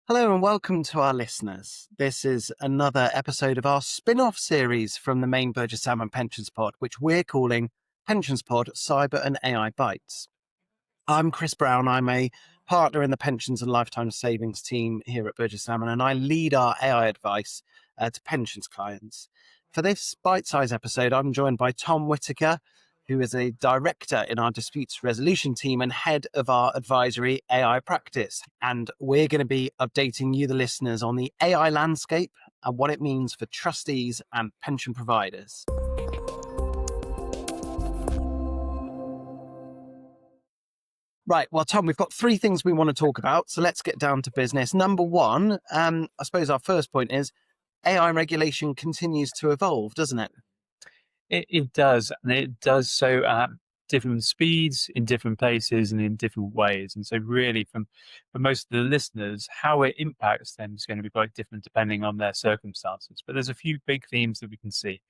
Hello and welcome to our listeners. This is another episode of our spin-off series from the main Burgess Salmon Pensions Pod, which we're calling Pensions Pod Cyber and AI Bytes. I'm Chris Brown. I'm a partner in the pensions and lifetime savings team here at Burgess Salmon, and I lead our AI advice to pensions clients. For this bite-sized episode, I'm joined by Tom Whittaker, who is a director in our disputes resolution team and head of our advisory AI practice. And we're going to be updating you, the listeners, on the AI landscape and what it means for trustees and pension providers. Right. Well, Tom, we've got three things we want to talk about. So let's get down to business. Number one, I suppose our first point is AI regulation continues to evolve, doesn't it? It does, and it does so at different speeds, in different places, and in different ways. And so, really, for most of the listeners, how it impacts them is going to be quite different depending on their circumstances. But there's a few big themes that we can see.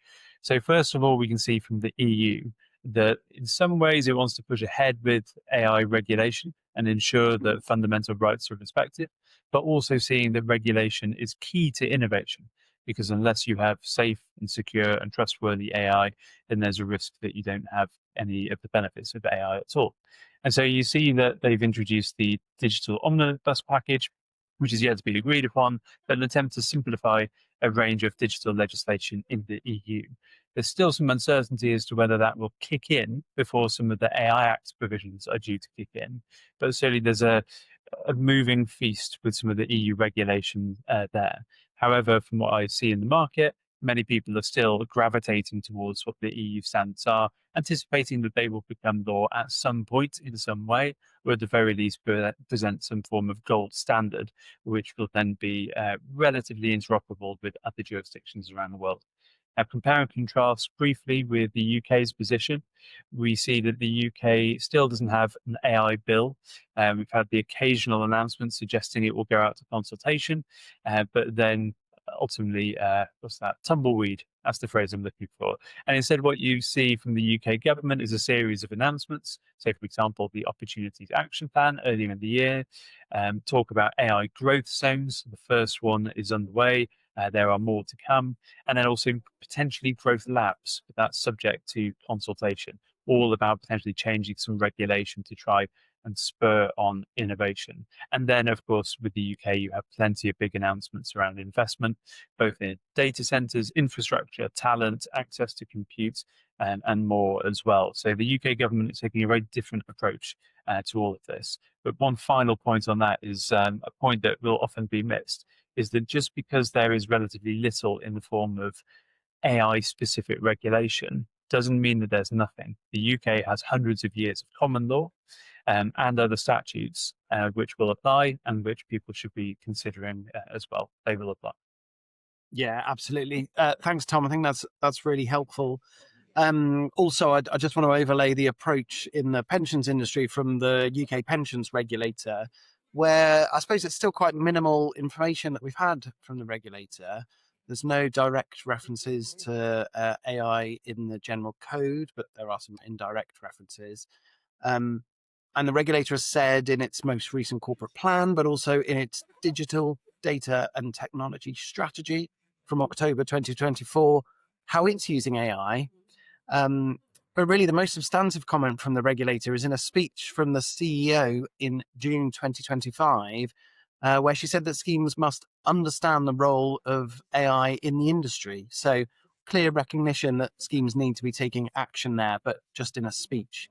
So, first of all, we can see from the EU that in some ways it wants to push ahead with AI regulation and ensure that fundamental rights are respected, but also seeing that regulation is key to innovation. Because unless you have safe and secure and trustworthy AI, then there's a risk that you don't have any of the benefits of AI at all. And so you see that they've introduced the digital omnibus package, which is yet to be agreed upon, but an attempt to simplify a range of digital legislation in the EU. There's still some uncertainty as to whether that will kick in before some of the AI Act provisions are due to kick in. But certainly there's a moving feast with some of the EU regulation there. However, from what I see in the market, many people are still gravitating towards what the EU standards are, anticipating that they will become law at some point in some way, or at the very least present some form of gold standard, which will then be relatively interoperable with other jurisdictions around the world. Now, compare and contrast briefly with the UK's position. We see that the UK still doesn't have an AI bill. We've had the occasional announcement suggesting it will go out to consultation, but then ultimately, what's that? Tumbleweed. That's the phrase I'm looking for. And instead, what you see from the UK government is a series of announcements. Say, for example, the Opportunities Action Plan earlier in the year, talk about AI growth zones. The first one is underway. There are more to come. And then also potentially growth labs, but that's subject to consultation, all about potentially changing some regulation to try and spur on innovation. And then, of course, with the UK, you have plenty of big announcements around investment, both in data centers, infrastructure, talent, access to compute, and more as well. So the UK government is taking a very different approach to all of this. But one final point on that is a point that will often be missed, is that just because there is relatively little in the form of AI specific regulation doesn't mean that there's nothing. The UK has hundreds of years of common law and other statutes which will apply and which people should be considering as well. They will apply. Yeah, absolutely. Thanks, Tom. I think that's really helpful. Also, I just want to overlay the approach in the pensions industry from the UK pensions regulator, where I suppose it's still quite minimal information that we've had from the regulator. There's no direct references to AI in the general code, but there are some indirect references. Um, and the regulator has said in its most recent corporate plan, but also in its digital data and technology strategy from October 2024, how it's using AI. But really, the most substantive comment from the regulator is in a speech from the CEO in June 2025, where she said that schemes must understand the role of AI in the industry. So clear recognition that schemes need to be taking action there, but just in a speech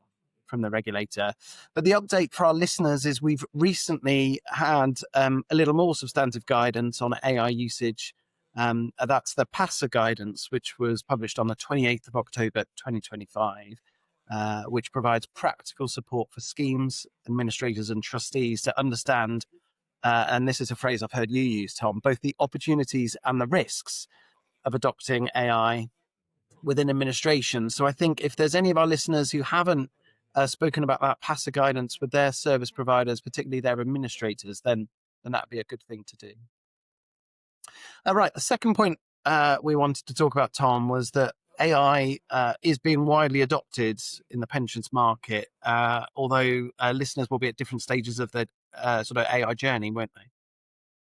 from the regulator. But the update for our listeners is we've recently had a little more substantive guidance on AI usage. That's the PASA guidance, which was published on the 28th of October 2025, which provides practical support for schemes, administrators and trustees to understand, and this is a phrase I've heard you use, Tom, both the opportunities and the risks of adopting AI within administration. So I think if there's any of our listeners who haven't spoken about that PASA guidance with their service providers, particularly their administrators, then that'd be a good thing to do. Right. The second point we wanted to talk about, Tom, was that AI is being widely adopted in the pensions market, although listeners will be at different stages of the sort of AI journey, won't they?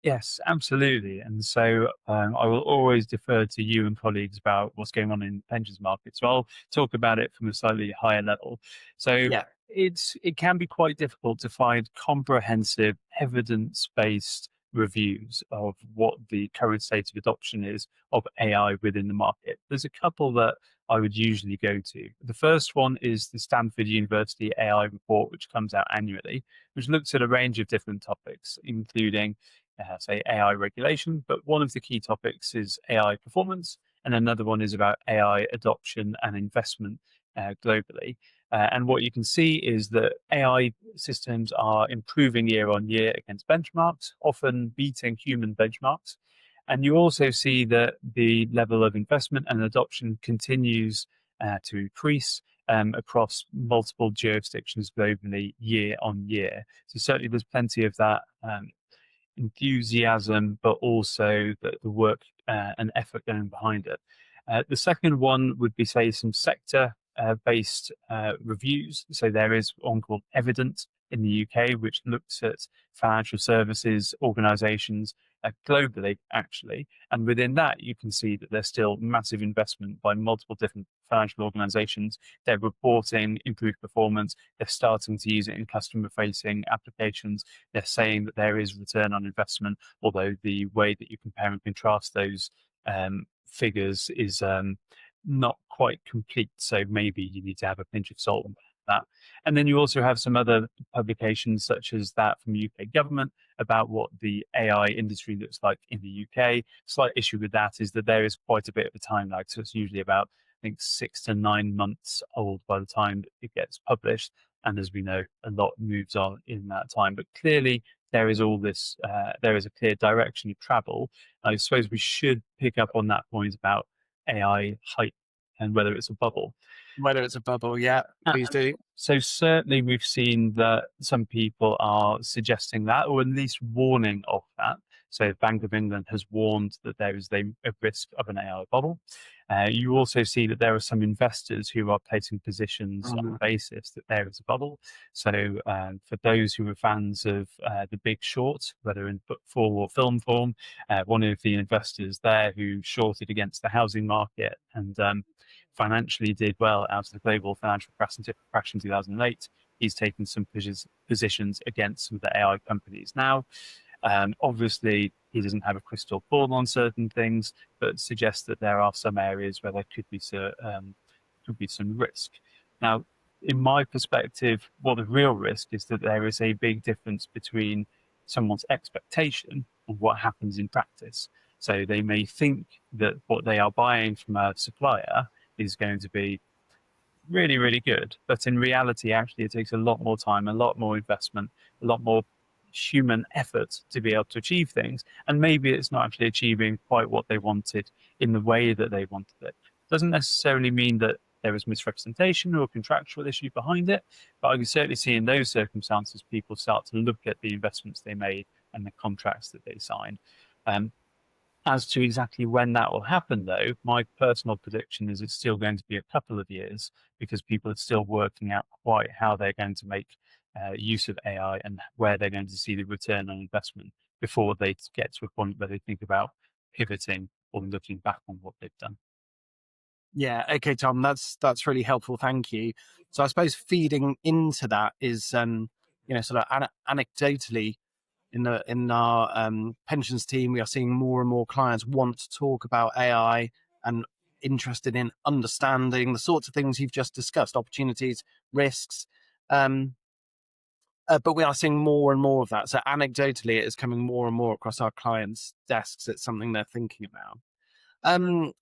Yes, absolutely. And so I will always defer to you and colleagues about what's going on in pensions markets. So I'll talk about it from a slightly higher level. So Yeah. it can be quite difficult to find comprehensive evidence-based reviews of what the current state of adoption is of AI within the market. There's a couple that I would usually go to. The first one is the Stanford University AI report, which comes out annually, which looks at a range of different topics, including say AI regulation, but one of the key topics is AI performance, and another one is about AI adoption and investment globally. And what you can see is that AI systems are improving year on year against benchmarks, often beating human benchmarks. And you also see that the level of investment and adoption continues to increase across multiple jurisdictions globally year on year. So certainly there's plenty of that enthusiasm, but also the work and effort going behind it. The second one would be, say, some sector based reviews. So there is one called Evident in the UK, which looks at financial services organizations globally, actually. And within that, you can see that there's still massive investment by multiple different financial organizations. They're reporting improved performance. They're starting to use it in customer facing applications. They're saying that there is return on investment, although the way that you compare and contrast those figures is not quite complete. So maybe you need to have a pinch of salt on that. And then you also have some other publications, such as that from UK government, about what the AI industry looks like in the UK. Slight issue with that is that there is quite a bit of a time lag. So it's usually about, I think, 6 to 9 months old by the time that it gets published. And as we know, a lot moves on in that time. But clearly, there is all this, there is a clear direction of travel. I suppose we should pick up on that point about AI hype and whether it's a bubble. Whether it's a bubble, yeah, Uh, please do. So certainly we've seen that some people are suggesting that, or at least warning of that. So Bank of England has warned that there is a risk of an AI bubble. You also see that there are some investors who are placing positions on the basis that there is a bubble. So for those who are fans of The Big Short, whether in book form or film form, one of the investors there who shorted against the housing market and financially did well out of the global financial crash in 2008. He's taken some positions against some of the AI companies now. Obviously, he doesn't have a crystal ball on certain things, but suggests that there are some areas where there could be some risk. Now, in my perspective, what the real risk is that there is a big difference between someone's expectation and what happens in practice. So they may think that what they are buying from a supplier is going to be really, really good. But in reality, actually, it takes a lot more time, a lot more investment, a lot more human effort to be able to achieve things. And maybe it's not actually achieving quite what they wanted in the way that they wanted it. Doesn't necessarily mean that there is misrepresentation or contractual issue behind it, but I can certainly see in those circumstances people start to look at the investments they made and the contracts that they signed. As to exactly when that will happen, though, my personal prediction is it's still going to be a couple of years because people are still working out quite how they're going to make use of AI and where they're going to see the return on investment before they get to a point where they think about pivoting or looking back on what they've done. Yeah, okay, Tom, that's really helpful. Thank you. So I suppose feeding into that is, sort of anecdotally, in our pensions team, we are seeing more and more clients want to talk about AI and interested in understanding the sorts of things you've just discussed, opportunities, risks. But we are seeing more and more of that. So anecdotally, it is coming more and more across our clients' desks. It's something they're thinking about. And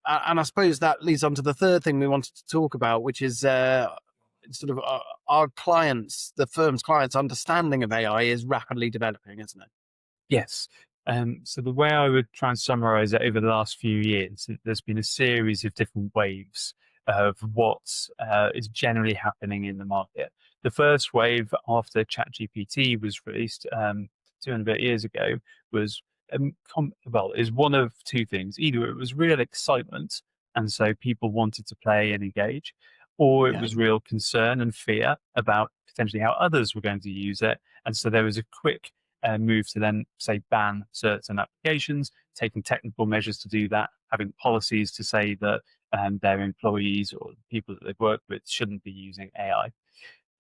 I suppose that leads on to the third thing we wanted to talk about, which is sort of our clients, the firm's clients' understanding of AI is rapidly developing, isn't it? Yes. So the way I would try and summarize it over the last few years, there's been a series of different waves of what is generally happening in the market. The first wave after ChatGPT was released 200 years ago was, is one of two things. Either it was real excitement, and so people wanted to play and engage, or it Yeah. was real concern and fear about potentially how others were going to use it. And so there was a quick move to then, say, ban certain applications, taking technical measures to do that, having policies to say that their employees or people that they've worked with shouldn't be using AI.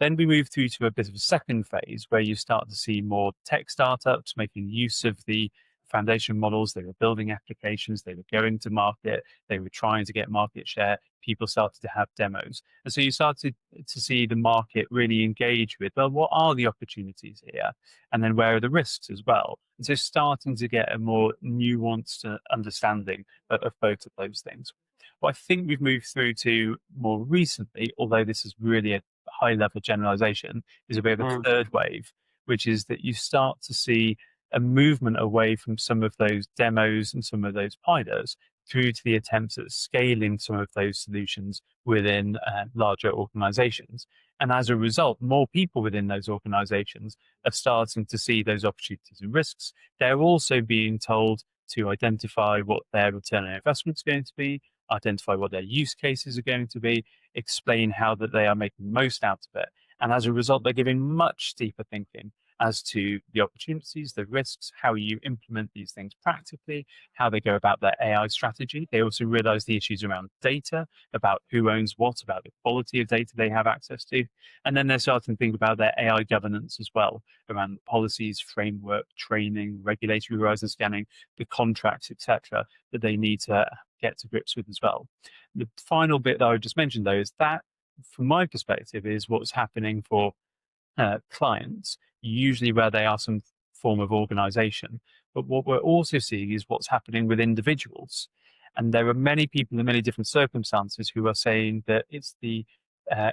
Then we move through to a bit of a second phase where you start to see more tech startups making use of the foundation models. They were building applications, they were going to market, they were trying to get market share. People started to have demos. And so you started to see the market really engage with, well, what are the opportunities here? And then where are the risks as well? And so starting to get a more nuanced understanding of both of those things. What I think we've moved through to more recently, although this is really a high level generalization, is a bit of a third wave, which is that you start to see a movement away from some of those demos and some of those pilots through to the attempts at scaling some of those solutions within larger organizations. And as a result, more people within those organizations are starting to see those opportunities and risks. They're also being told to identify what their return on investment is going to be, identify what their use cases are going to be, explain how that they are making the most out of it. And as a result, they're giving much deeper thinking as to the opportunities, the risks, how you implement these things practically, how they go about their AI strategy. They also realize the issues around data, about who owns what, about the quality of data they have access to. And then they're starting to think about their AI governance as well, around policies, framework, training, regulatory horizon scanning, the contracts, etc., that they need to get to grips with as well. The final bit that I just mentioned, though, is that, from my perspective, is what's happening for clients, usually where they are some form of organization. But what we're also seeing is what's happening with individuals. And there are many people in many different circumstances who are saying that it's the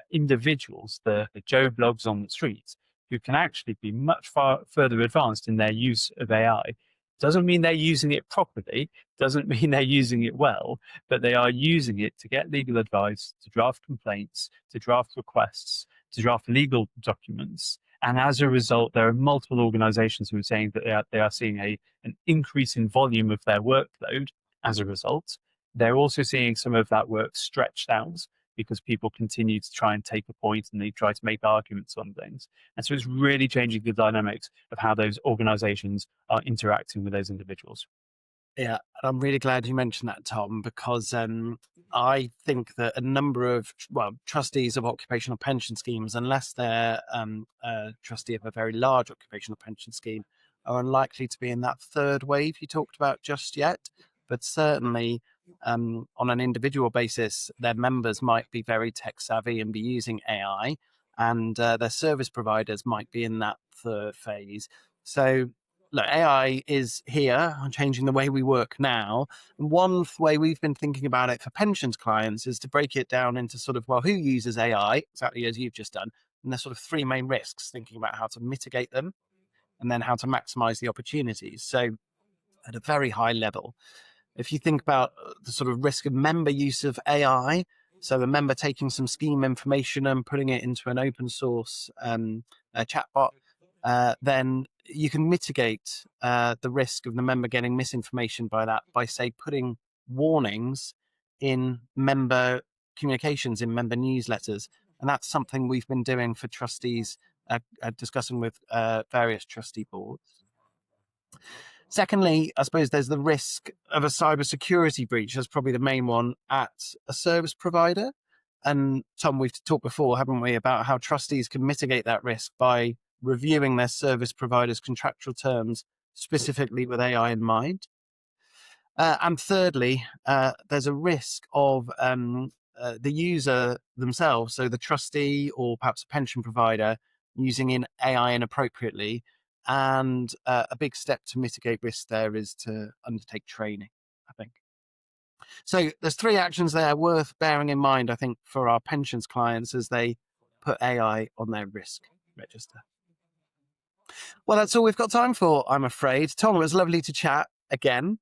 individuals, the Joe Blogs on the streets, who can actually be much far further advanced in their use of AI. Doesn't mean they're using it properly, doesn't mean they're using it well, but they are using it to get legal advice, to draft complaints, to draft requests, to draft legal documents. And as a result, there are multiple organizations who are saying that they are seeing an increase in volume of their workload as a result. They're also seeing some of that work stretched out because people continue to try and take a point and they try to make arguments on things. And so it's really changing the dynamics of how those organizations are interacting with those individuals. Yeah, I'm really glad you mentioned that, Tom, because I think that a number of trustees of occupational pension schemes, unless they're a trustee of a very large occupational pension scheme, are unlikely to be in that third wave you talked about just yet. But certainly, on an individual basis, their members might be very tech savvy and be using AI, and their service providers might be in that third phase. So look, AI is here and changing the way we work now. And one way we've been thinking about it for pensions clients is to break it down into sort of, well, who uses AI, exactly as you've just done. And there's sort of three main risks, thinking about how to mitigate them and then how to maximize the opportunities. So at a very high level, if you think about the sort of risk of member use of AI, so a member taking some scheme information and putting it into an open source chatbot, then you can mitigate the risk of the member getting misinformation by that by, say, putting warnings in member communications, in member newsletters. And that's something we've been doing for trustees, discussing with various trustee boards. Secondly, I suppose there's the risk of a cybersecurity breach. That's probably the main one at a service provider. And Tom, we've talked before, haven't we, about how trustees can mitigate that risk by reviewing their service provider's contractual terms, specifically with AI in mind. And thirdly, there's a risk of the user themselves, so the trustee or perhaps a pension provider, using in AI inappropriately. And a big step to mitigate risk there is to undertake training, I think. So there's three actions there worth bearing in mind, I think, for our pensions clients as they put AI on their risk register. Well, that's all we've got time for, I'm afraid. Tom, it was lovely to chat again.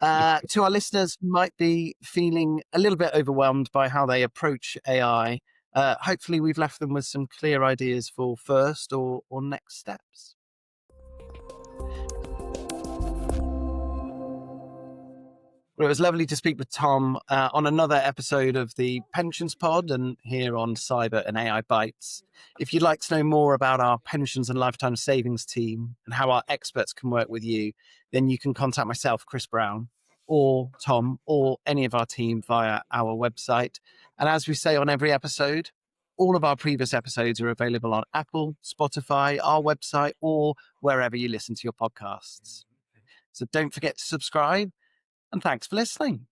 To our listeners who might be feeling a little bit overwhelmed by how they approach AI, hopefully we've left them with some clear ideas for first or next steps. Well, it was lovely to speak with Tom on another episode of the Pensions Pod and here on Cyber and AI Bytes. If you'd like to know more about our pensions and lifetime savings team and how our experts can work with you, then you can contact myself, Chris Brown, or Tom, or any of our team via our website. And as we say on every episode, all of our previous episodes are available on Apple, Spotify, our website, or wherever you listen to your podcasts. So don't forget to subscribe, and thanks for listening.